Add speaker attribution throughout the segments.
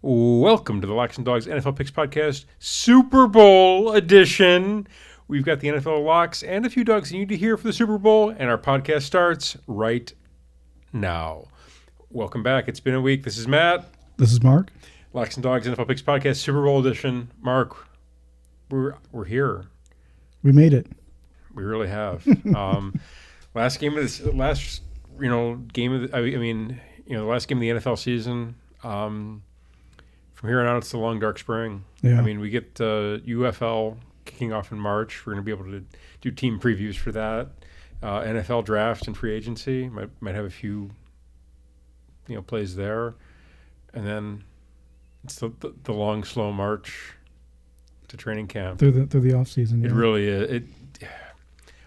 Speaker 1: Welcome to the Locks and Dogs NFL Picks Podcast, Super Bowl edition. We've got the NFL locks and a few dogs you need to hear for the Super Bowl, and our podcast starts right now. Welcome back. It's been a week. This is Matt.
Speaker 2: This is Mark.
Speaker 1: Locks and Dogs NFL Picks Podcast, Super Bowl edition. Mark, we're here.
Speaker 2: We made it.
Speaker 1: We really have. Last game of this, the last game of the last game of the NFL season. From here on out, it's the long, dark spring.
Speaker 2: Yeah.
Speaker 1: I mean, we get UFL kicking off in March. We're going to be able to do team previews for that. NFL draft and free agency. Might have a few, plays there. And then it's the long, slow march to training camp.
Speaker 2: Through the off season.
Speaker 1: It really is.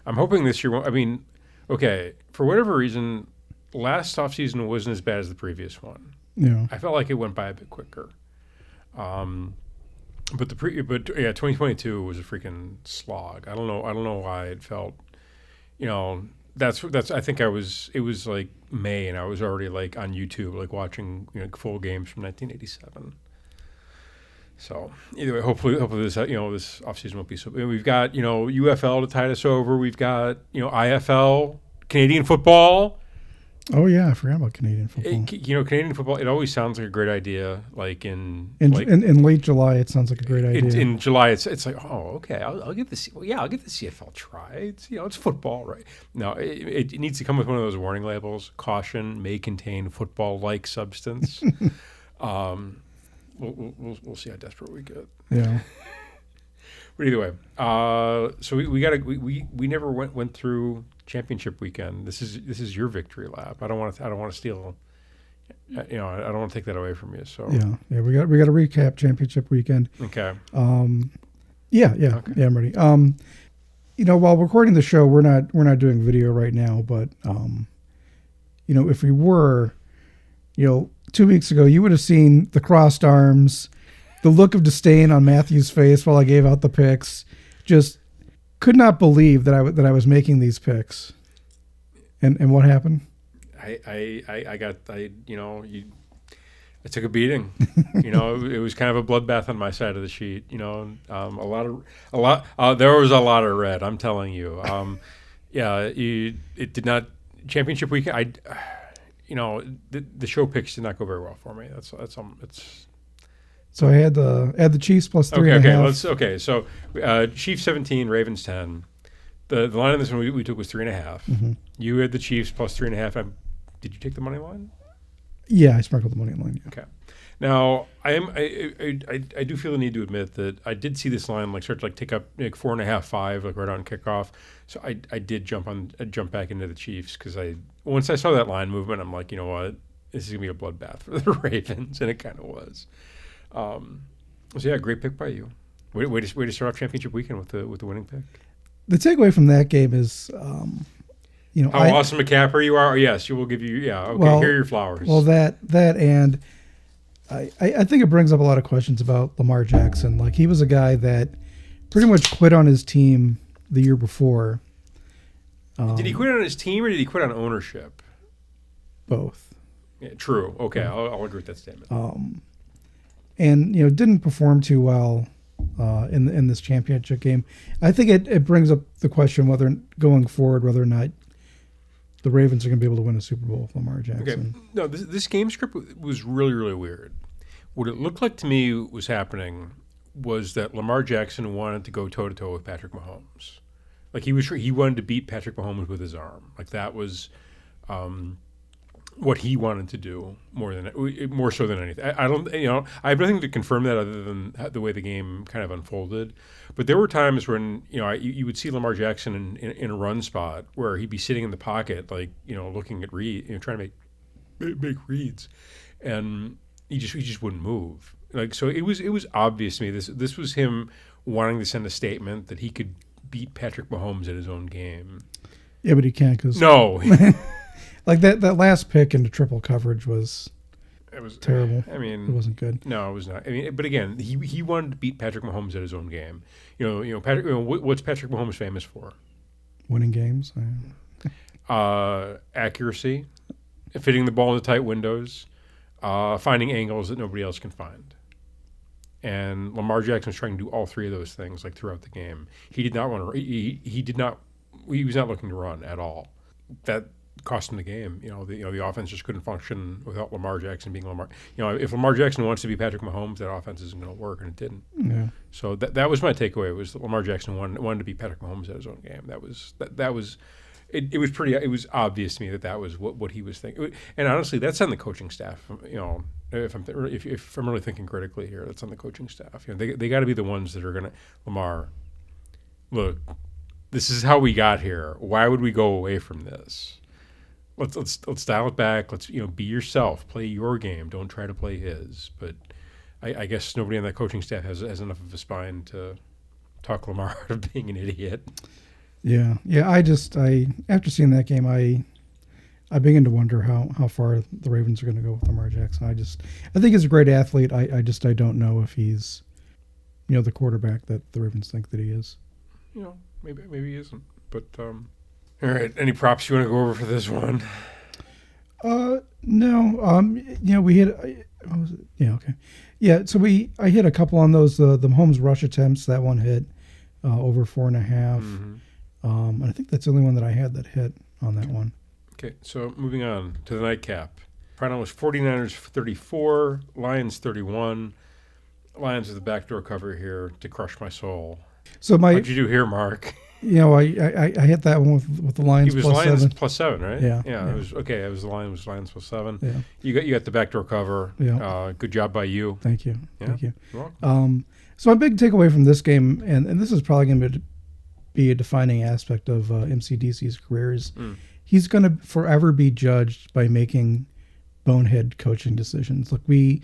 Speaker 1: I'm hoping this year won't. I mean, okay, for whatever reason, last off season wasn't as bad as the previous one.
Speaker 2: Yeah.
Speaker 1: I felt like it went by a bit quicker. But 2022 was a freaking slog. I don't know why it felt, that's I think it was like May and I was already like on YouTube, like watching, full games from 1987. So either way, hopefully this, this offseason won't be so, we've got, UFL to tide us over. We've got, IFL, Canadian football.
Speaker 2: Oh yeah, I forgot about Canadian football.
Speaker 1: Canadian football. It always sounds like a great idea. Like in
Speaker 2: late July, it sounds like a great idea.
Speaker 1: In July, it's like, oh, okay, I'll give this. Well, yeah, I'll give the CFL a try. It's it's football, right? No, it needs to come with one of those warning labels: caution, may contain football-like substance. We'll see how desperate we get.
Speaker 2: Yeah.
Speaker 1: But either way, so we never went through championship weekend. This is your victory lap. I don't want to steal. I don't want to take that away from you. So
Speaker 2: yeah, we got to recap championship weekend.
Speaker 1: Okay.
Speaker 2: Yeah,
Speaker 1: Okay.
Speaker 2: I'm ready. While recording the show, we're not doing video right now, but if we were, 2 weeks ago, you would have seen the crossed arms, the look of disdain on Matthew's face while I gave out the picks. Just could not believe that I was making these picks. And what happened?
Speaker 1: I took a beating. It was kind of a bloodbath on my side of the sheet. There was a lot of red. I'm telling you. It did not championship weekend. The show picks did not go very well for me. It's.
Speaker 2: So I had the Chiefs plus 3.5.
Speaker 1: So Chiefs 17, Ravens 10. The line on this one we took was 3.5.
Speaker 2: Mm-hmm.
Speaker 1: You had the Chiefs plus 3.5. Did you take the money line?
Speaker 2: Yeah, I sprinkled the money line. Yeah.
Speaker 1: Okay. Now I do feel the need to admit that I did see this line start to tick up 4.5, 5 right on kickoff. So I did jump back into the Chiefs because once I saw that line movement, I'm like, you know what, this is gonna be a bloodbath for the Ravens, and it kind of was. So yeah, great pick by you. Way to start off championship weekend with the winning pick.
Speaker 2: The takeaway from that game is,
Speaker 1: how awesome a capper you are. Yes, you will give you. Yeah, okay. Here are your flowers.
Speaker 2: Well, that and I think it brings up a lot of questions about Lamar Jackson. Like, he was a guy that pretty much quit on his team the year before.
Speaker 1: Did he quit on his team or did he quit on ownership?
Speaker 2: Both.
Speaker 1: Yeah, true. Okay, I'll agree with that statement.
Speaker 2: And didn't perform too well in this championship game. I think it brings up the question whether or not the Ravens are going to be able to win a Super Bowl with Lamar Jackson.
Speaker 1: Okay. No, this game script was really, really weird. What it looked like to me was happening was that Lamar Jackson wanted to go toe-to-toe with Patrick Mahomes. Like, he wanted to beat Patrick Mahomes with his arm. Like, that was what he wanted to do more so than anything. I don't, I have nothing to confirm that other than the way the game kind of unfolded. But there were times when, you would see Lamar Jackson in a run spot where he'd be sitting in the pocket, looking at trying to make reads, and he just wouldn't move. So it was obvious to me this was him wanting to send a statement that he could beat Patrick Mahomes at his own game.
Speaker 2: Yeah, but he can't because
Speaker 1: no.
Speaker 2: Like that last pick into triple coverage was terrible.
Speaker 1: I mean,
Speaker 2: it wasn't good.
Speaker 1: No, it was not. I mean, but again, he wanted to beat Patrick Mahomes at his own game. Patrick. What's Patrick Mahomes famous for?
Speaker 2: Winning games.
Speaker 1: Accuracy, fitting the ball into tight windows, finding angles that nobody else can find. And Lamar Jackson was trying to do all three of those things like throughout the game. He did not want to. He was not looking to run at all. That cost him the game. The offense just couldn't function without Lamar Jackson being Lamar. If Lamar Jackson wants to be Patrick Mahomes, that offense isn't going to work, and it didn't.
Speaker 2: Yeah.
Speaker 1: So that was my takeaway. Was that Lamar Jackson wanted to be Patrick Mahomes at his own game. That was. It was pretty. It was obvious to me that was what he was thinking. And honestly, that's on the coaching staff. If I'm really thinking critically here, that's on the coaching staff. They got to be the ones that are going to Lamar. Look, this is how we got here. Why would we go away from this? Let's dial it back. Let's be yourself. Play your game. Don't try to play his. But I guess nobody on that coaching staff has enough of a spine to talk Lamar out of being an idiot.
Speaker 2: Yeah. After seeing that game, I begin to wonder how far the Ravens are going to go with Lamar Jackson. I think he's a great athlete. I don't know if he's, the quarterback that the Ravens think that he is.
Speaker 1: Maybe he isn't. But all right, any props you want to go over for this one?
Speaker 2: No. We hit. Okay. Yeah. So I hit a couple on those the Mahomes rush attempts. That one hit over 4.5.
Speaker 1: Mm-hmm.
Speaker 2: And I think that's the only one that I had that hit on that one.
Speaker 1: Okay, so moving on to the nightcap. Final was 49ers 34, Lions 31. Lions with the backdoor cover here to crush my soul.
Speaker 2: So
Speaker 1: what'd you do here, Mark?
Speaker 2: I hit that one with the Lions.
Speaker 1: It was
Speaker 2: plus
Speaker 1: Lions
Speaker 2: 7.
Speaker 1: plus 7, right?
Speaker 2: Yeah.
Speaker 1: It was okay. It was the Lions plus 7.
Speaker 2: Yeah.
Speaker 1: You got the backdoor cover.
Speaker 2: Yeah.
Speaker 1: Good job by you.
Speaker 2: Thank you.
Speaker 1: Yeah.
Speaker 2: Thank you.
Speaker 1: You're welcome.
Speaker 2: So my big takeaway from this game, and this is probably going to be a defining aspect of MCDC's career, is he's going to forever be judged by making bonehead coaching decisions. Look, we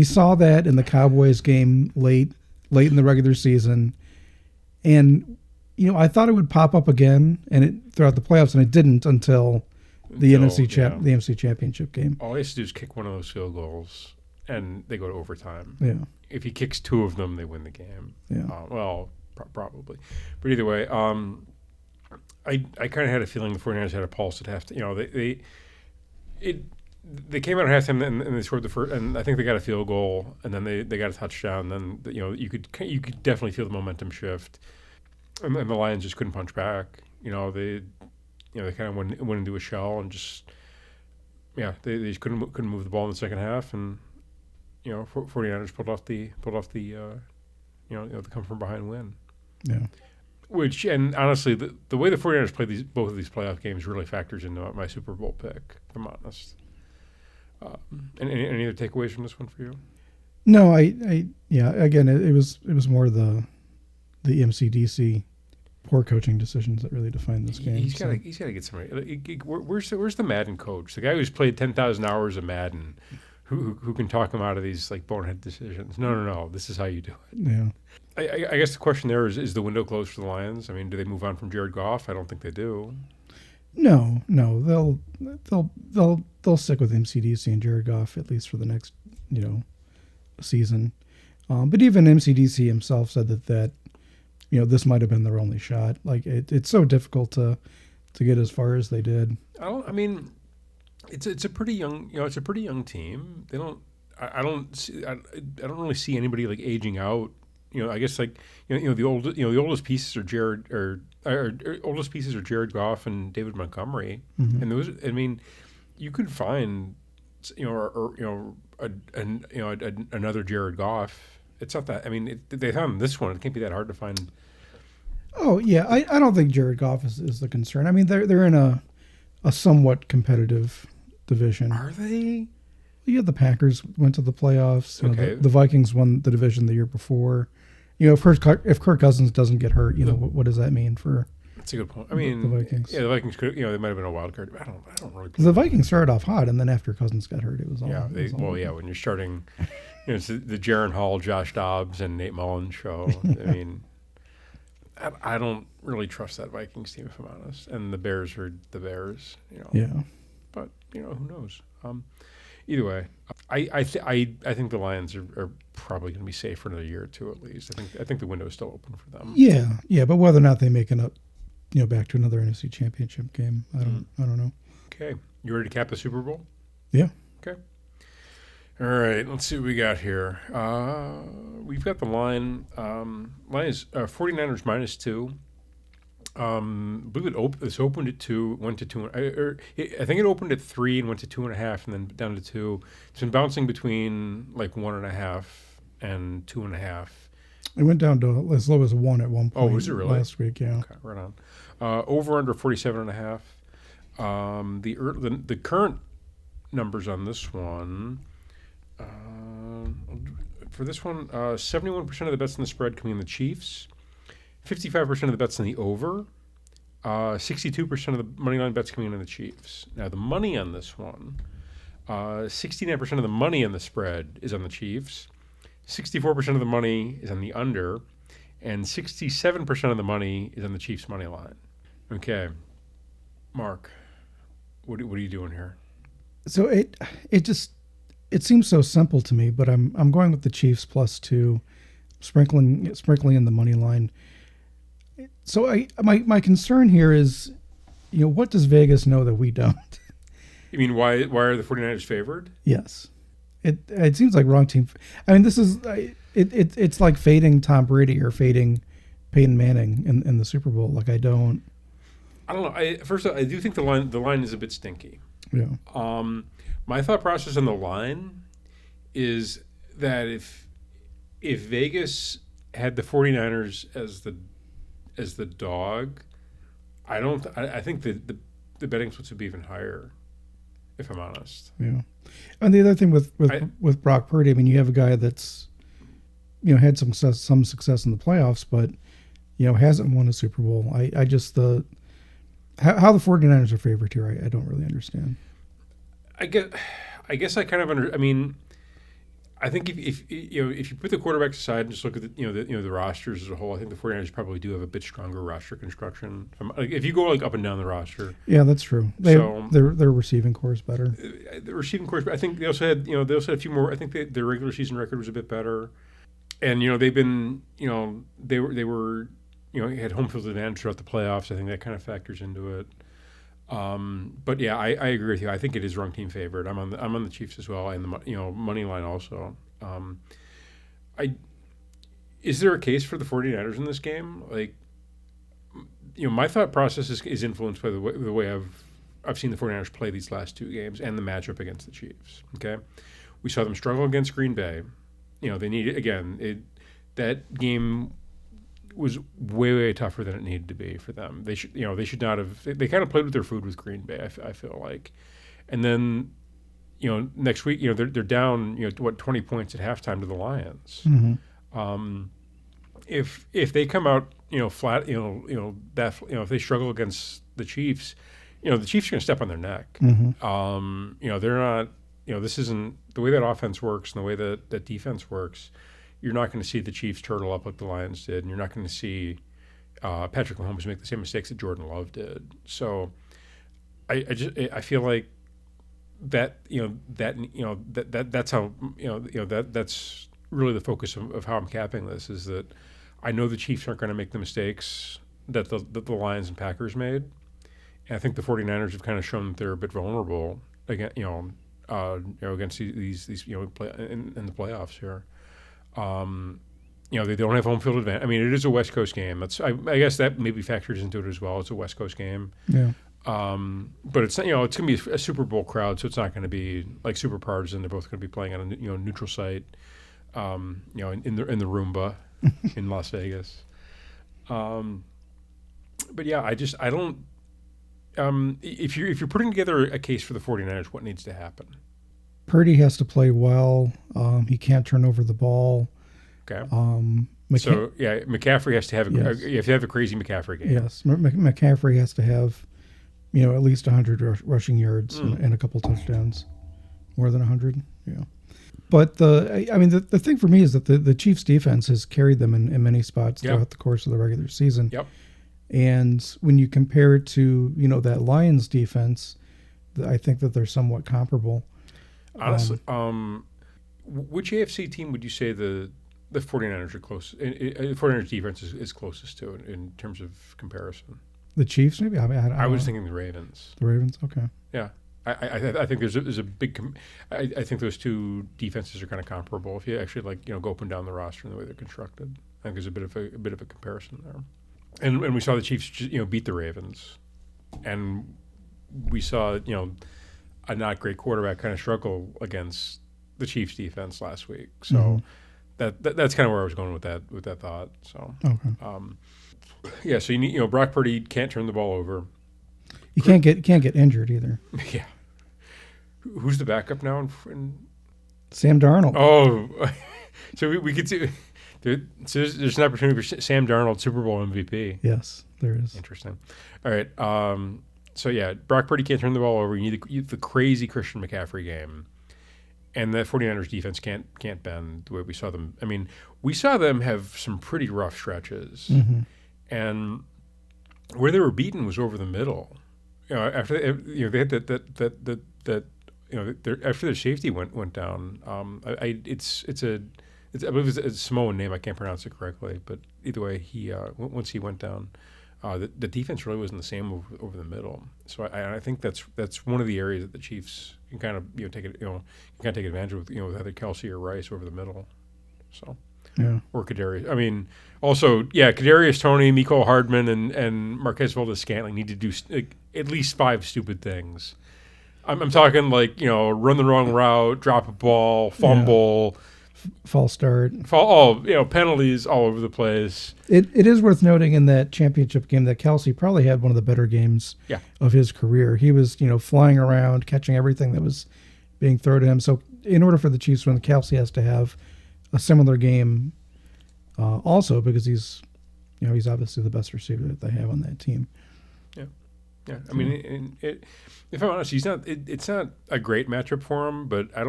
Speaker 2: saw that in the Cowboys game late in the regular season, and I thought it would pop up again throughout the playoffs, and it didn't until the NFC Championship game.
Speaker 1: All he has to do is kick one of those field goals, and they go to overtime.
Speaker 2: Yeah.
Speaker 1: If he kicks 2 of them, they win the game.
Speaker 2: Yeah.
Speaker 1: Probably. But either way, I kind of had a feeling the 49ers had a pulse at halftime. They came out at halftime and they scored the first, and I think they got a field goal, and then they got a touchdown. Then you could definitely feel the momentum shift, and the Lions just couldn't punch back. They kind of went into a shell and they just couldn't move the ball in the second half, and 49ers pulled off the the come from behind win.
Speaker 2: Yeah.
Speaker 1: Which, and honestly, the way the 49ers play both of these playoff games really factors into my Super Bowl pick, if I'm honest. Any other takeaways from this one for you?
Speaker 2: No, again, it was more the MCDC poor coaching decisions that really defined this game.
Speaker 1: He's got to get somebody. Where's the Madden coach? The guy who's played 10,000 hours of Madden, who can talk him out of these like bonehead decisions. No. This is how you do it.
Speaker 2: Yeah.
Speaker 1: I guess the question there is the window closed for the Lions? I mean, do they move on from Jared Goff? I don't think they do.
Speaker 2: No. They'll stick with MCDC and Jared Goff at least for the next season. But even MCDC himself said that this might have been their only shot. Like it's so difficult to get as far as they did.
Speaker 1: It's a pretty young team. They don't. I don't really see anybody like aging out. I guess like the oldest pieces are Jared Goff and David Montgomery,
Speaker 2: Mm-hmm.
Speaker 1: and those. I mean, you could find another Jared Goff. It's not that. I mean, they found this one. It can't be that hard to find.
Speaker 2: Oh yeah, I don't think Jared Goff is the concern. I mean, they're in a somewhat competitive division.
Speaker 1: Are they?
Speaker 2: Yeah, the Packers went to the playoffs.
Speaker 1: Okay.
Speaker 2: The Vikings won the division the year before. If Kirk Cousins doesn't get hurt, what does that mean for?
Speaker 1: That's a good point. I mean,
Speaker 2: the Vikings.
Speaker 1: Yeah, the Vikings could. They might have been a wild card. I don't really.
Speaker 2: The Vikings started off hot, and then after Cousins got hurt, it was all.
Speaker 1: Yeah. When you're starting, it's the Jaron Hall, Josh Dobbs, and Nate Mullins show. I mean, I don't really trust that Vikings team, if I'm honest. And the Bears are the Bears.
Speaker 2: Yeah.
Speaker 1: But who knows? Either way, I think the Lions are probably going to be safe for another year or two at least. I think the window is still open for them.
Speaker 2: Yeah, but whether or not they make it up, back to another NFC Championship game, I don't know.
Speaker 1: Okay, you ready to cap the Super Bowl?
Speaker 2: Yeah.
Speaker 1: Okay. All right, let's see what we got here. We've got the line. Line is 49ers -2. I believe this opened at 2, went to 2. I think it opened at 3 and went to 2.5, and then down to 2. It's been bouncing between like 1.5 and 2.5.
Speaker 2: It went down to as low as 1 at one point.
Speaker 1: Oh, was it really?
Speaker 2: Last week, yeah.
Speaker 1: Okay, right on. Over under 47.5. The current numbers on this one. For this one, 71% of the bets in the spread coming in the Chiefs, 55% of the bets in the over, 62% of the money line bets coming in the Chiefs. Now the money on this one, 69% of the money in the spread is on the Chiefs, 64% of the money is on the under, and 67% of the money is on the Chiefs money line. Okay, Mark, what are you doing here?
Speaker 2: So it seems so simple to me, but I'm going with the Chiefs +2, sprinkling in the money line. So my concern here is, what does Vegas know that we don't?
Speaker 1: You mean why are the 49ers favored?
Speaker 2: Yes. It seems like wrong team. I mean, this is it's like fading Tom Brady or fading Peyton Manning in the Super Bowl. Like I don't
Speaker 1: know. First of all, I do think the line is a bit stinky.
Speaker 2: Yeah.
Speaker 1: My thought process on the line is that if Vegas had the 49ers as the dog, I think the betting splits would be even higher, if I'm honest.
Speaker 2: Yeah. And the other thing with Brock Purdy, I mean, you have a guy that's had some success in the playoffs, but hasn't won a Super Bowl. I just how the 49ers are favored here, I don't really understand.
Speaker 1: I guess I kind of I mean, I think if you put the quarterbacks aside and just look at the rosters as a whole, I think the 49ers probably do have a bit stronger roster construction. If you go up and down the roster,
Speaker 2: yeah, that's true. Their receiving core is better.
Speaker 1: The receiving core, I think they also had a few more. I think their regular season record was a bit better, and they've been they were had home field advantage throughout the playoffs. I think that kind of factors into it. But yeah, I agree with you. I think it is wrong team favored. I'm on the Chiefs as well, and the money line also. Is there a case for the 49ers in this game? Like, my thought process is influenced by the way I've seen the 49ers play these last two games and the matchup against the Chiefs. Okay, we saw them struggle against Green Bay. They needed that game was way tougher than it needed to be for them. They should not have. They kind of played with their food with Green Bay. I feel like, and then next week they're down 20 points at halftime to the Lions.
Speaker 2: Mm-hmm.
Speaker 1: If they come out flat if they struggle against the Chiefs, the Chiefs are going to step on their neck.
Speaker 2: Mm-hmm.
Speaker 1: They're not. This isn't the way that offense works and the way that defense works. You're not going to see the Chiefs turtle up like the Lions did, and you're not going to see Patrick Mahomes make the same mistakes that Jordan Love did. So, I feel like that's how that's really the focus of how I'm capping this, is that I know the Chiefs aren't going to make the mistakes that the Lions and Packers made, and I think the 49ers have kind of shown that they're a bit vulnerable against against these in the playoffs here. They don't have home field advantage. I mean, it is a West Coast game. I guess that maybe factors into it as well. It's a West Coast game.
Speaker 2: Yeah.
Speaker 1: But it's it's going to be a Super Bowl crowd, so it's not going to be like super partisan. They're both going to be playing on a neutral site. In the Roomba in Las Vegas. But yeah, I don't. If you're putting together a case for the 49ers, what needs to happen?
Speaker 2: Purdy has to play well. He can't turn over the ball.
Speaker 1: Okay. McCaffrey has to have you have to have a crazy McCaffrey game.
Speaker 2: Yes, McCaffrey has to have at least 100 rushing yards and a couple touchdowns, more than 100. Yeah. But the thing for me is that the Chiefs defense has carried them in many spots throughout the course of the regular season.
Speaker 1: Yep.
Speaker 2: And when you compare it to that Lions defense, I think that they're somewhat comparable.
Speaker 1: Honestly, which AFC team would you say the 49ers are close? 49ers defense is closest to in terms of comparison.
Speaker 2: The Chiefs, maybe. I
Speaker 1: was thinking the Ravens.
Speaker 2: The Ravens, okay.
Speaker 1: Yeah. I think there's a big. I think those two defenses are kind of comparable. If you actually go up and down the roster and the way they're constructed, I think there's a bit of a comparison there. And we saw the Chiefs beat the Ravens, and we saw a not great quarterback kind of struggle against the Chiefs defense last week. So that's kind of where I was going with that thought. So
Speaker 2: Okay.
Speaker 1: So you need Brock Purdy can't turn the ball over.
Speaker 2: You can't get injured either.
Speaker 1: Yeah. Who's the backup now?
Speaker 2: Sam Darnold.
Speaker 1: Oh, so we could see. So there's an opportunity for Sam Darnold, Super Bowl MVP.
Speaker 2: Yes, there is.
Speaker 1: Interesting. All right. So yeah, Brock Purdy can't turn the ball over. You need the crazy Christian McCaffrey game, and the 49ers defense can't bend the way we saw them. I mean, we saw them have some pretty rough stretches, and where they were beaten was over the middle. After they had that after their safety went down. I believe it's a Samoan name. I can't pronounce it correctly, but either way, once he went down, the defense really wasn't the same over the middle. So I think that's one of the areas that the Chiefs can kind of take advantage of with either Kelsey or Rice over the middle. So or Kadarius. I mean, also Kadarius Toney, Mecole Hardman, and Marquez Valdes-Scantling need to do at least 5 stupid things. I'm talking run the wrong route, drop a ball, fumble.
Speaker 2: False start.
Speaker 1: Penalties all over the place.
Speaker 2: It is worth noting in that championship game that Kelsey probably had one of the better games of his career. He was, flying around, catching everything that was being thrown to him. So in order for the Chiefs to win, Kelsey has to have a similar game also because he's obviously the best receiver that they have on that team.
Speaker 1: Yeah. I mean, if I'm honest, it's not a great matchup for him, but I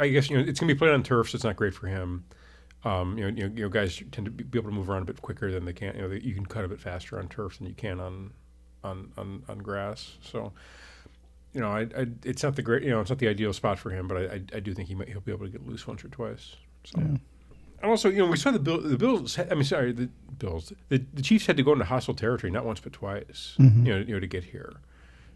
Speaker 1: guess it's going to be played on turf, so it's not great for him. Guys tend to be able to move around a bit quicker than they can. You can cut a bit faster on turf than you can on grass. So, it's not the great. It's not the ideal spot for him, but I do think he'll be able to get loose once or twice. So. Yeah. And also, we saw the Bills. The Bills. The Chiefs had to go into hostile territory not once but twice. To get here.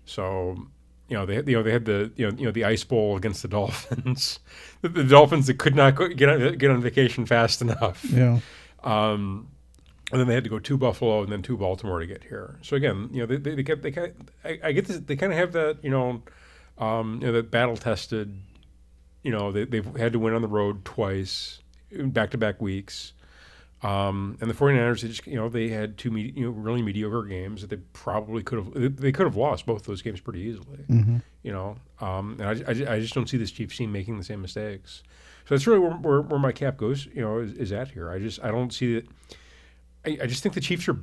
Speaker 1: So. They had the Ice Bowl against the Dolphins, the Dolphins that could not get on vacation fast enough. Yeah. And then they had to go to Buffalo and then to Baltimore to get here. So again, they get this. They kind of have that that battle tested. They've had to win on the road twice, back-to-back weeks. And the 49ers, they had 2 really mediocre games that they probably could have lost both those games pretty easily. And I just don't see this Chiefs team making the same mistakes. So that's really where my cap goes. Is at here. I don't see that. I just think the Chiefs are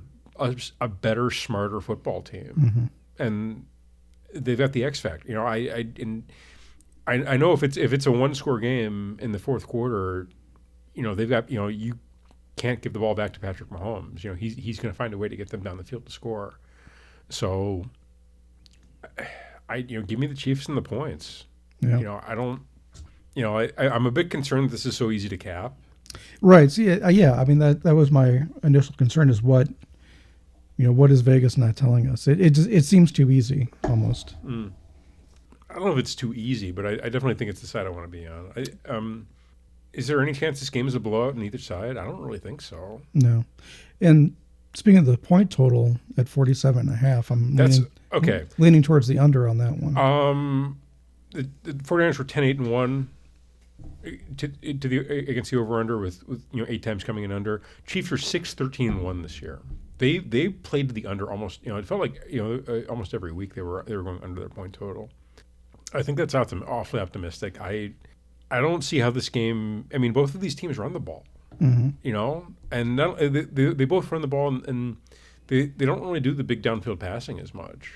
Speaker 1: a better, smarter football team, and they've got the X factor. I know if it's a 1-score game in the fourth quarter, they've got you can't give the ball back to Patrick Mahomes. He's going to find a way to get them down the field to score. So, give me the Chiefs and the points. Yeah. I don't. I'm a bit concerned that this is so easy to cap.
Speaker 2: Right. So, yeah. I mean that was my initial concern is what is Vegas not telling us? It seems too easy almost.
Speaker 1: I don't know if it's too easy, but I definitely think it's the side I want to be on. Is there any chance this game is a blowout on either side? I don't really think so.
Speaker 2: No. And speaking of the point total at 47.5, I'm leaning towards the under on that one.
Speaker 1: The 49ers were 10-8-1 against the over-under with 8 times coming in under. Chiefs were 6-13-1 this year. They played to the under almost. It felt like almost every week they were going under their point total. I think that's awfully optimistic. I don't see how this game. I mean, both of these teams run the ball, and they both run the ball, and they don't really do the big downfield passing as much.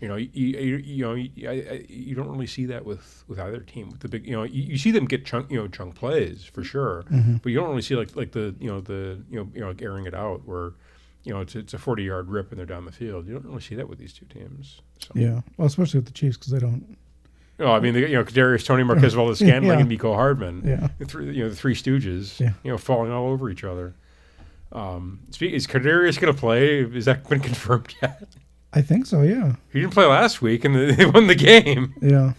Speaker 1: You don't really see that with either team. With the big, you see them get chunk plays for sure, but you don't really see like the airing it out where it's a 40-yard rip and they're down the field. You don't really see that with these two teams. So.
Speaker 2: Yeah, well, especially with the Chiefs because they don't.
Speaker 1: I mean, Kadarius Toney, Marquez Valdes-Scantling, and Mecole Hardman. Yeah. The three Stooges. Yeah. Falling all over each other. Is Kadarius going to play? Has that been confirmed yet?
Speaker 2: I think so. Yeah.
Speaker 1: He didn't play last week, and they won the game.
Speaker 2: Yeah.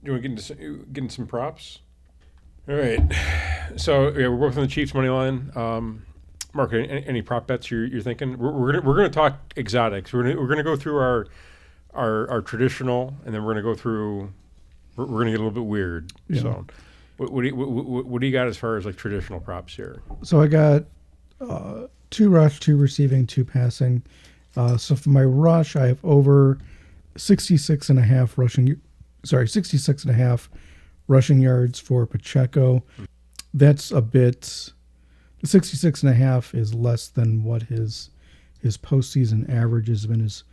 Speaker 1: You want to get into some props? All right. So yeah, we're both on the Chiefs money line. Mark, any prop bets you're thinking? We're gonna talk exotics. We're gonna go through our traditional, and then we're gonna go through. We're gonna get a little bit weird.
Speaker 2: Yeah.
Speaker 1: So, what do you got as far as like traditional props here?
Speaker 2: So I got 2 rush, 2 receiving, 2 passing. So for my rush, I have over 66.5 rushing. 66.5 rushing yards for Pacheco. That's a bit. 66.5 is less than what his postseason average has been. His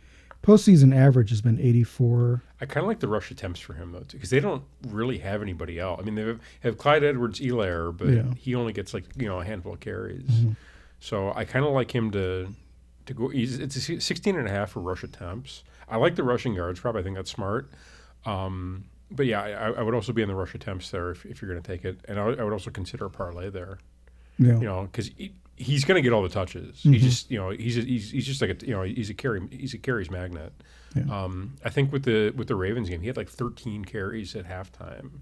Speaker 2: postseason average has been 84.
Speaker 1: I kind of like the rush attempts for him though, too, because they don't really have anybody else. I mean, they have Clyde Edwards-Helaire, but he only gets like a handful of carries. Mm-hmm. So I kind of like him to go. It's 16.5 for rush attempts. I like the rushing yards prop. I think that's smart. But yeah, I would also be in the rush attempts there if you're going to take it, and I would also consider a parlay there.
Speaker 2: Yeah.
Speaker 1: Because he's going to get all the touches. Mm-hmm. He's just like he's a carries magnet. Yeah. I think with the Ravens game, he had like 13 carries at halftime,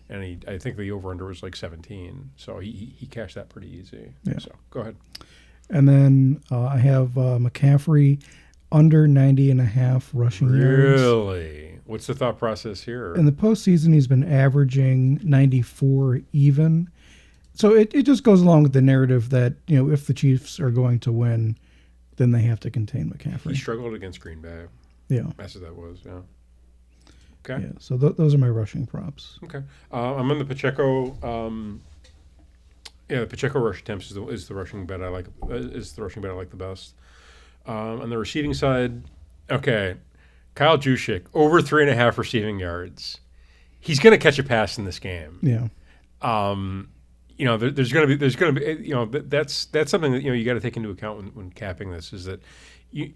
Speaker 1: and I think the over under was like 17. So he cashed that pretty easy. Yeah. So go ahead.
Speaker 2: And then I have McCaffrey under 90.5 rushing yards.
Speaker 1: Really? What's the thought process here?
Speaker 2: In the postseason, he's been averaging 94 even. So it just goes along with the narrative that, if the Chiefs are going to win, then they have to contain McCaffrey.
Speaker 1: He struggled against Green Bay.
Speaker 2: Yeah.
Speaker 1: That's what that was, yeah. Okay.
Speaker 2: Yeah, so those are my rushing props.
Speaker 1: Okay. I'm on the Pacheco. The Pacheco rush attempts is the rushing bet I like. Is the rushing bet I like the best. On the receiving side, okay, Kyle Juszczyk over 3.5 receiving yards. He's going to catch a pass in this game.
Speaker 2: Yeah.
Speaker 1: There's going to be that's something that you got to take into account when capping this is that they're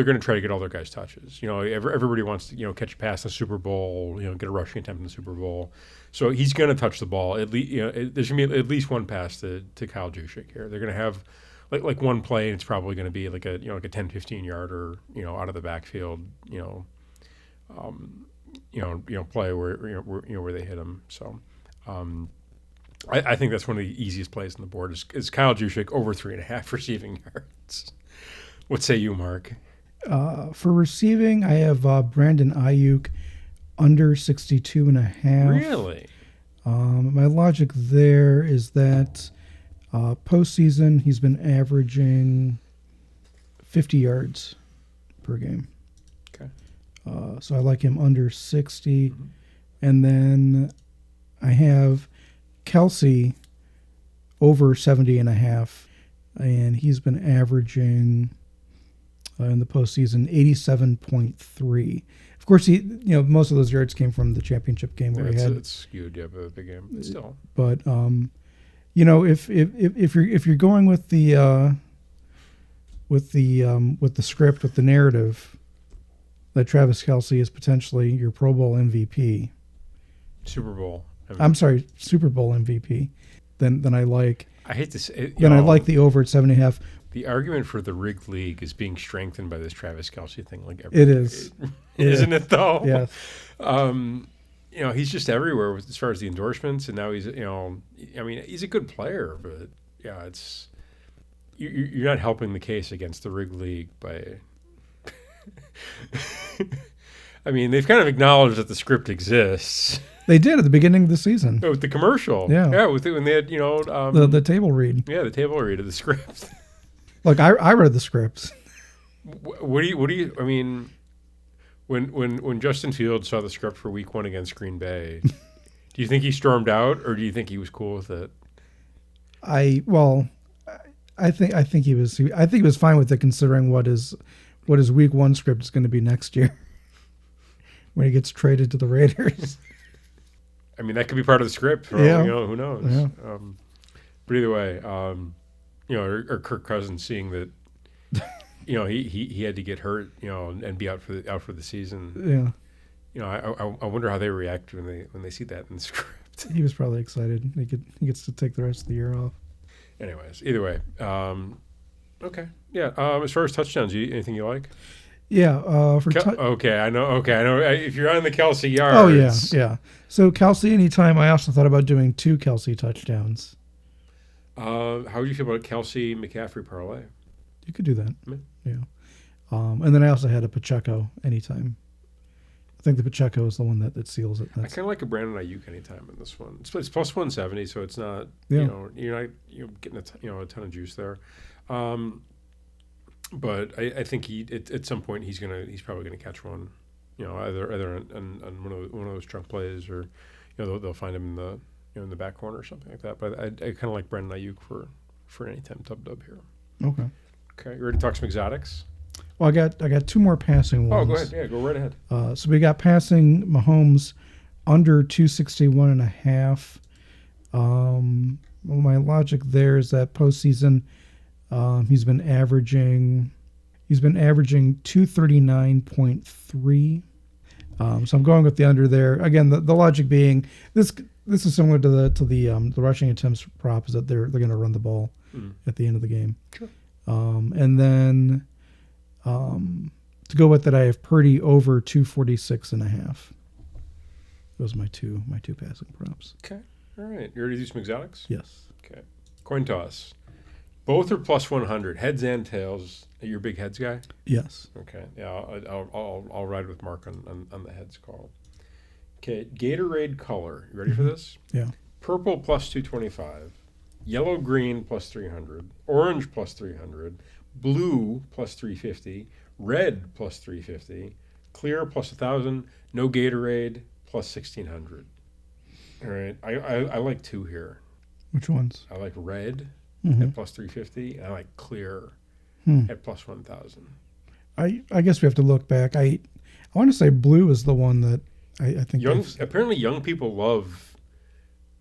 Speaker 1: going to try to get all their guys touches. Everybody wants to catch a pass in the Super Bowl, get a rushing attempt in the Super Bowl. So he's going to touch the ball. At least there's going to be at least one pass to Kyle Juszczyk here. They're going to have like one play, and it's probably going to be like a 10-15 yarder out of the backfield play where they hit him. So. I think that's one of the easiest plays on the board is Kyle Juszczyk over 3.5 receiving yards. What say you, Mark?
Speaker 2: For receiving, I have Brandon Ayuk under 62.5.
Speaker 1: Really?
Speaker 2: My logic there is that postseason he's been averaging 50 yards per game.
Speaker 1: Okay.
Speaker 2: So I like him under 60. Mm-hmm. And then I have Kelsey over 70.5, and he's been averaging in the postseason 87.3. Of course, most of those yards came from the championship game where
Speaker 1: it's skewed, yeah, but a big game still.
Speaker 2: But if you're going with the script, with the narrative that Travis Kelce is potentially your Pro Bowl MVP,
Speaker 1: Super Bowl MVP, then I like. I hate to say.
Speaker 2: I like the over at 7.5.
Speaker 1: The argument for the rigged league is being strengthened by this Travis Kelce thing. Like
Speaker 2: it is,
Speaker 1: isn't it though?
Speaker 2: Yes.
Speaker 1: He's just everywhere as far as the endorsements, and now he's he's a good player, but yeah, it's you're not helping the case against the rigged league by. I mean, they've kind of acknowledged that the script exists.
Speaker 2: They did at the beginning of the season.
Speaker 1: Oh, with the commercial.
Speaker 2: Yeah.
Speaker 1: When they had,
Speaker 2: the table read.
Speaker 1: Yeah, the table read of the script.
Speaker 2: Look, I read the scripts.
Speaker 1: What do you, I mean, when Justin Fields saw the script for Week 1 against Green Bay, do you think he stormed out, or do you think he was cool with it?
Speaker 2: I think he was fine with it, considering what his Week 1 script is going to be next year when he gets traded to the Raiders.
Speaker 1: I mean, that could be part of the script. Who knows? Yeah. But either way, or Kirk Cousins seeing that, he had to get hurt, and be out for the season.
Speaker 2: Yeah.
Speaker 1: I wonder how they react when they see that in the script.
Speaker 2: He was probably excited. He gets to take the rest of the year off.
Speaker 1: Anyways, either way, okay, yeah. As far as touchdowns, anything you like?
Speaker 2: Yeah.
Speaker 1: Okay, I know. Okay, I know. If you're on the Kelsey
Speaker 2: Oh yeah,
Speaker 1: yards,
Speaker 2: yeah. So Kelsey anytime. I also thought about doing 2 Kelsey touchdowns.
Speaker 1: how do you feel about Kelsey McCaffrey parlay?
Speaker 2: You could do that.
Speaker 1: Yeah.
Speaker 2: Yeah. And then I also had a Pacheco anytime. I think the Pacheco is the one that seals it.
Speaker 1: I kind of like a Brandon Ayuk anytime in this one. It's plus 170, so it's not
Speaker 2: Yeah.
Speaker 1: you're not getting a ton of juice there. But I think at some point he's probably gonna catch one, either on one of those trunk plays, or they'll find him in the in the back corner or something like that. But I kind of like Brandon Ayuk for any time dub here.
Speaker 2: Okay.
Speaker 1: Okay, you ready to talk some exotics?
Speaker 2: Well, I got 2 more passing ones.
Speaker 1: Oh, go ahead. Yeah, go right ahead.
Speaker 2: So we got passing Mahomes under 261.5. Well, my logic there is that postseason, he's been averaging 239.3. So I'm going with the under there. Again, the logic being this is similar to the rushing attempts prop, is that they're going to run the ball at the end of the game.
Speaker 1: Sure.
Speaker 2: And then to go with that, I have Purdy over 246.5. Those are my two passing props.
Speaker 1: Okay. All right. You ready to do some exotics?
Speaker 2: Yes.
Speaker 1: Okay. Coin toss. Both are plus 100. Heads and tails. You're a big heads guy?
Speaker 2: Yes.
Speaker 1: Okay. Yeah, I'll ride with Mark on the heads call. Okay. Gatorade color. You ready for this?
Speaker 2: Yeah.
Speaker 1: Purple plus 225. Yellow green plus 300. Orange plus 300. Blue plus 350. Red plus 350. Clear plus 1,000. No Gatorade plus 1,600. All right. I like 2 here.
Speaker 2: Which ones?
Speaker 1: I like red at plus 350. And I like clear at plus 1,000.
Speaker 2: I guess we have to look back. I want to say blue is the one that I think
Speaker 1: Apparently young people love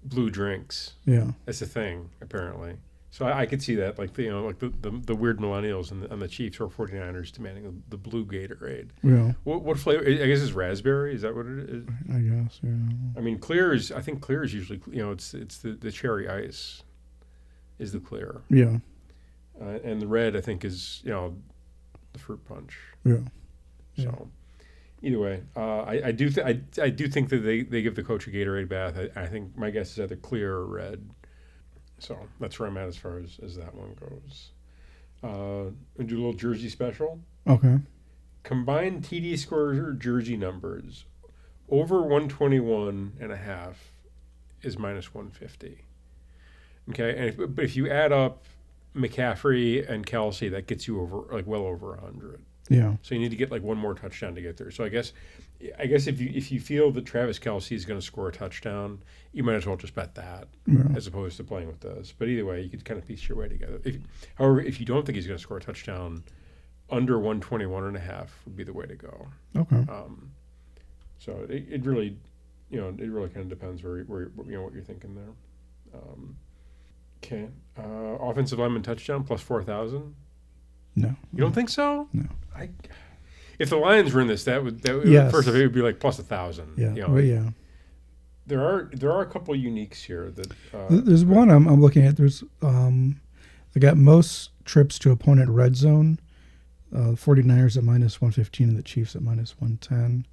Speaker 1: blue drinks.
Speaker 2: Yeah.
Speaker 1: That's the thing, apparently. So I could see that, like the weird millennials and the Chiefs or 49ers demanding the blue Gatorade.
Speaker 2: Yeah.
Speaker 1: What flavor? I guess it's raspberry. Is that what it is?
Speaker 2: I guess. Yeah.
Speaker 1: I mean, I think clear is usually it's the cherry ice is the clear.
Speaker 2: Yeah.
Speaker 1: And the red I think is the fruit punch.
Speaker 2: Yeah.
Speaker 1: So either way, I do think that they give the coach a Gatorade bath. I think my guess is either clear or red. So that's where I'm at as far as that one goes. And do a little jersey special.
Speaker 2: Okay.
Speaker 1: Combined TD score jersey numbers over 121.5 is minus 150. Okay, but if you add up McCaffrey and Kelsey, that gets you well over 100.
Speaker 2: Yeah.
Speaker 1: So you need to get one more touchdown to get there. So I guess if you feel that Travis Kelsey is going to score a touchdown, you might as well just bet that as opposed to playing with this. But either way, you could kind of piece your way together. However, if you don't think he's going to score a touchdown, under 121.5 would be the way to go.
Speaker 2: Okay.
Speaker 1: So it really, it really kind of depends where what you're thinking there. Okay. Offensive lineman touchdown plus 4,000.
Speaker 2: No.
Speaker 1: You don't think so?
Speaker 2: No.
Speaker 1: If the Lions were in this, that would
Speaker 2: Yes.
Speaker 1: first of all, it would be like plus 1,000.
Speaker 2: Yeah. Well, yeah.
Speaker 1: There are a couple of uniques here that.
Speaker 2: There's one I'm looking at. There's they got most trips to opponent red zone. 49ers at minus 115 and the Chiefs at minus 110.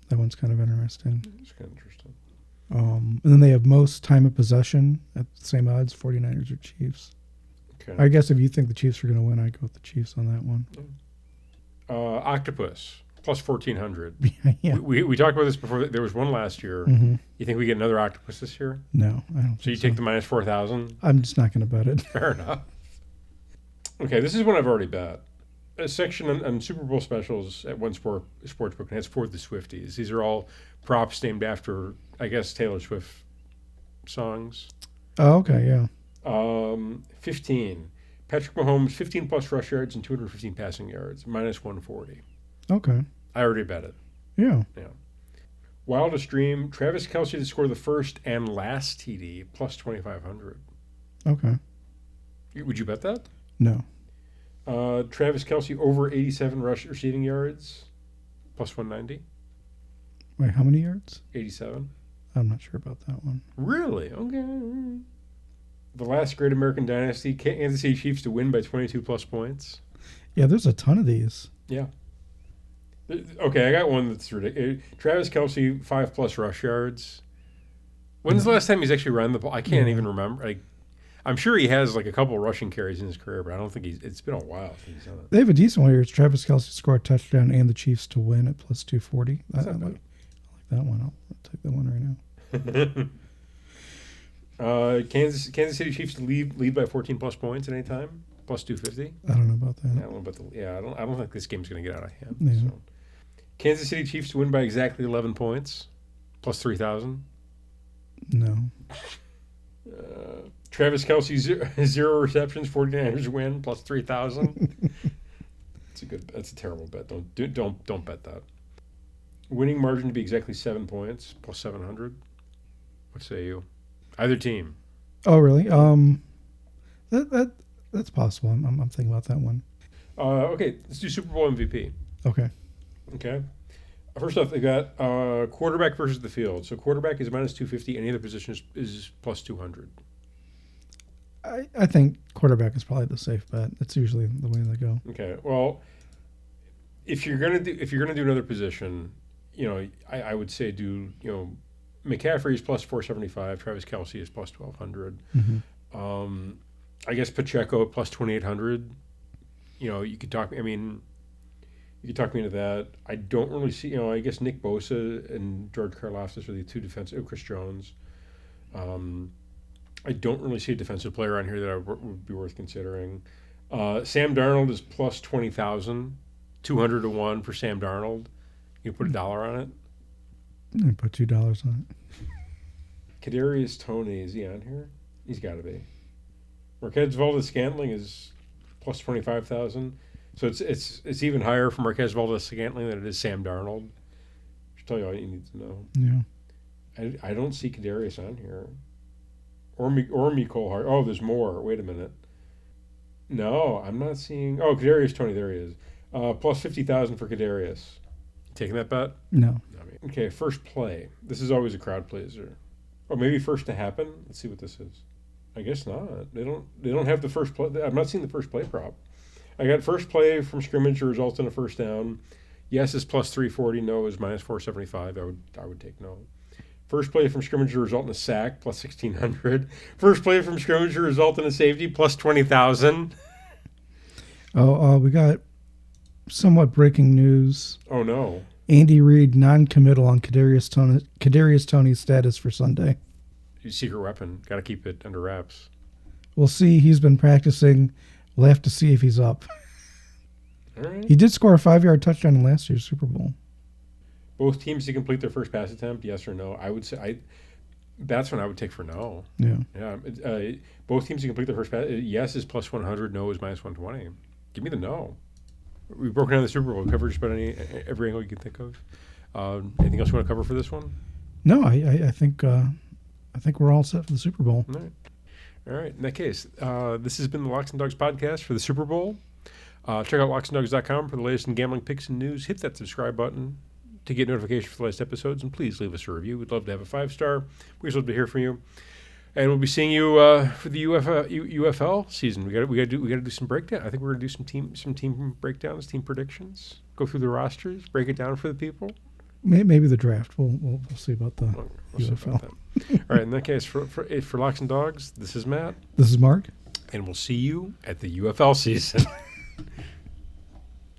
Speaker 2: That one's kind of interesting.
Speaker 1: It's kind of interesting.
Speaker 2: And then they have most time of possession at the same odds, 49ers or Chiefs.
Speaker 1: Okay.
Speaker 2: I guess if you think the Chiefs are going to win, I'd go with the Chiefs on that one.
Speaker 1: Octopus, plus 1,400.
Speaker 2: Yeah.
Speaker 1: We talked about this before. There was one last year.
Speaker 2: Mm-hmm.
Speaker 1: You think we get another octopus this year?
Speaker 2: No, I don't.
Speaker 1: So you take the minus 4,000?
Speaker 2: I'm just not going to bet it.
Speaker 1: Fair enough. Okay, this is one I've already bet. A section on Super Bowl specials at One Sportsbook, and has For the Swifties. These are all props named after, I guess, Taylor Swift songs.
Speaker 2: Oh, okay, yeah.
Speaker 1: 15. Patrick Mahomes, 15 plus rush yards and 215 passing yards, minus 140.
Speaker 2: Okay.
Speaker 1: I already bet it.
Speaker 2: Yeah.
Speaker 1: Yeah. Wildest Dream, Travis Kelsey to score the first and last TD, plus 2,500.
Speaker 2: Okay.
Speaker 1: Would you bet that?
Speaker 2: No.
Speaker 1: Travis Kelsey over 87 receiving yards, plus 190.
Speaker 2: Wait, how many yards?
Speaker 1: 87.
Speaker 2: I'm not sure about that one.
Speaker 1: Really? Okay. The Last Great American Dynasty, Kansas City Chiefs to win by 22 plus points.
Speaker 2: Yeah, there's a ton of these.
Speaker 1: Yeah. Okay, I got one that's ridiculous. Travis Kelce, 5+ rush yards. When's the last time he's actually run the ball? I can't even remember. I'm sure he has like a couple rushing carries in his career, but I don't think it's been a while since he's done it.
Speaker 2: They have a decent one here. It's Travis Kelce scored a touchdown and the Chiefs to win at plus 240. I like that one. I'll take that one right
Speaker 1: now. Kansas City Chiefs to lead by 14+ points at any time, plus 250.
Speaker 2: I don't know about that.
Speaker 1: I don't know about I don't think this game's going to get out of hand.
Speaker 2: Yeah.
Speaker 1: So. Kansas City Chiefs to win by exactly 11 points, plus 3,000.
Speaker 2: No.
Speaker 1: Travis Kelce 0 receptions, 49ers win, plus 3,000. That's a terrible bet. Don't bet that. Winning margin to be exactly 7 points, plus 700. What say you? Either team.
Speaker 2: Oh, really? That's possible. I'm thinking about that one.
Speaker 1: Okay, let's do Super Bowl MVP.
Speaker 2: Okay.
Speaker 1: First off, they got quarterback versus the field. So quarterback is minus 250. Any other position is plus 200.
Speaker 2: I think quarterback is probably the safe bet. That's usually the way they go.
Speaker 1: Okay. Well, if you're gonna do another position, I would say McCaffrey is plus 475. Travis Kelce is plus 1,200.
Speaker 2: Mm-hmm.
Speaker 1: I guess Pacheco plus 2,800. You could talk. You could talk me into that. I don't really see. I guess Nick Bosa and George Karlaftis are the two defensive. Chris Jones. I don't really see a defensive player on here that would be worth considering. Sam Darnold is plus 20,000, 200 to 1 for Sam Darnold. You put $1 on it.
Speaker 2: I put $2 on it.
Speaker 1: Kadarius Toney, is he on here? He's got to be. Marquez Valdes-Scantling is plus 25,000. So it's even higher for Marquez Valdes-Scantling than it is Sam Darnold. Should tell you all you need to know.
Speaker 2: Yeah.
Speaker 1: I don't see Kadarius on here. Or Mecole Hardman. Oh, there's more. Wait a minute. No, I'm not seeing. Oh, Kadarius Toney. There he is. Plus 50,000 for Kadarius. Taking that bet?
Speaker 2: No.
Speaker 1: Okay, first play. This is always a crowd pleaser. Or maybe first to happen. Let's see what this is. I guess not. They don't have the first play. I'm not seeing the first play prop. I got first play from scrimmage to result in a first down. Yes is plus 340. No is minus 475. I would take no. First play from scrimmage to result in a sack, plus 1,600. First play from scrimmage to result in a safety, plus 20,000.
Speaker 2: We got somewhat breaking news.
Speaker 1: Oh, no.
Speaker 2: Andy Reid non-committal on Kadarius Toney's status for Sunday.
Speaker 1: Secret weapon. Got to keep it under wraps.
Speaker 2: We'll see. He's been practicing. We'll have to see if he's up.
Speaker 1: All right.
Speaker 2: He did score a 5-yard touchdown in last year's Super Bowl.
Speaker 1: Both teams to complete their first pass attempt, yes or no? I would say that's when I would take for no.
Speaker 2: Yeah.
Speaker 1: Both teams to complete their first pass. Yes is plus 100. No is minus 120. Give me the no. We've broken down the Super Bowl. We covered just about every angle you can think of. Anything else you want to cover for this one?
Speaker 2: No, I think we're all set for the Super Bowl.
Speaker 1: All right. In that case, this has been the Locks and Dogs podcast for the Super Bowl. Check out locksanddogs.com for the latest in gambling picks and news. Hit that subscribe button to get notifications for the latest episodes, and please leave us a review. We'd love to have a 5-star. We'd love to hear from you, and we'll be seeing you for the UFL season. We got to do some breakdown. I think we're gonna do some team breakdowns, team predictions. Go through the rosters, break it down for the people.
Speaker 2: Maybe the draft. We'll see about the UFL.
Speaker 1: See about that. All right. In that case, for Locks and Dogs, this is Matt.
Speaker 2: This is Mark,
Speaker 1: and we'll see you at the UFL season.